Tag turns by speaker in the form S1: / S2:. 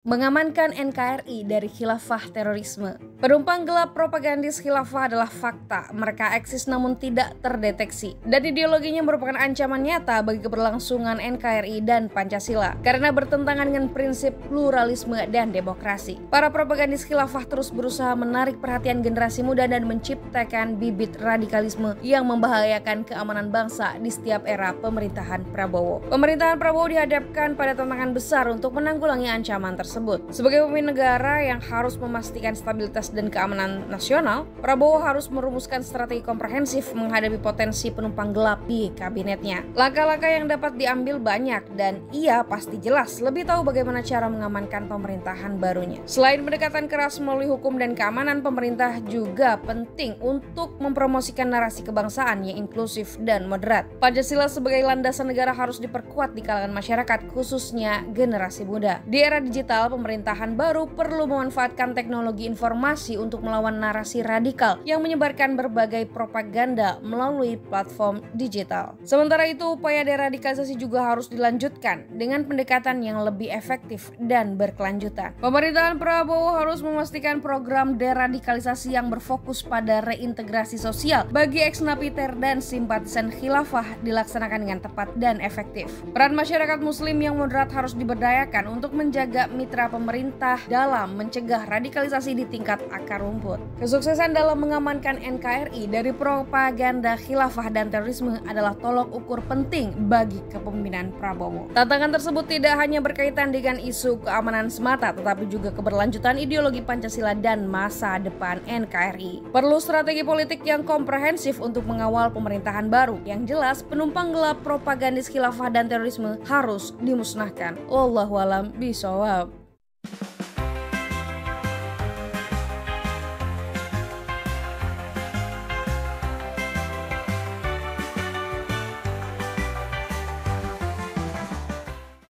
S1: Mengamankan NKRI dari khilafah terorisme. Penumpang gelap propagandis khilafah adalah fakta. Mereka eksis namun tidak terdeteksi. Dan ideologinya merupakan ancaman nyata bagi keberlangsungan NKRI dan Pancasila. Karena bertentangan dengan prinsip pluralisme dan demokrasi. Para propagandis khilafah terus berusaha menarik perhatian generasi muda dan menciptakan bibit radikalisme yang membahayakan keamanan bangsa di setiap era pemerintahan Prabowo. Pemerintahan Prabowo dihadapkan pada tantangan besar untuk menanggulangi ancaman tersebut. Sebagai pemimpin negara yang harus memastikan stabilitas dan keamanan nasional, Prabowo harus merumuskan strategi komprehensif menghadapi potensi penumpang gelap di kabinetnya. Langkah-langkah yang dapat diambil banyak dan ia pasti jelas lebih tahu bagaimana cara mengamankan pemerintahan barunya. Selain pendekatan keras melalui hukum dan keamanan, pemerintah juga penting untuk mempromosikan narasi kebangsaan yang inklusif dan moderat. Pancasila sebagai landasan negara harus diperkuat di kalangan masyarakat, khususnya generasi muda. Di era digital, pemerintahan baru perlu memanfaatkan teknologi informasi untuk melawan narasi radikal yang menyebarkan berbagai propaganda melalui platform digital. Sementara itu, upaya deradikalisasi juga harus dilanjutkan dengan pendekatan yang lebih efektif dan berkelanjutan. Pemerintahan Prabowo harus memastikan program deradikalisasi yang berfokus pada reintegrasi sosial bagi ex-napiter dan simpatisan khilafah dilaksanakan dengan tepat dan efektif. Peran masyarakat muslim yang moderat harus diberdayakan untuk menjaga mitra pemerintah dalam mencegah radikalisasi di tingkat akar rumput. Kesuksesan dalam mengamankan NKRI dari propaganda khilafah dan terorisme adalah tolok ukur penting bagi kepemimpinan Prabowo. Tantangan tersebut tidak hanya berkaitan dengan isu keamanan semata, tetapi juga keberlanjutan ideologi Pancasila dan masa depan NKRI. Perlu strategi politik yang komprehensif untuk mengawal pemerintahan baru. Yang jelas, penumpang gelap propagandis khilafah dan terorisme harus dimusnahkan. Wallahualam bishawab.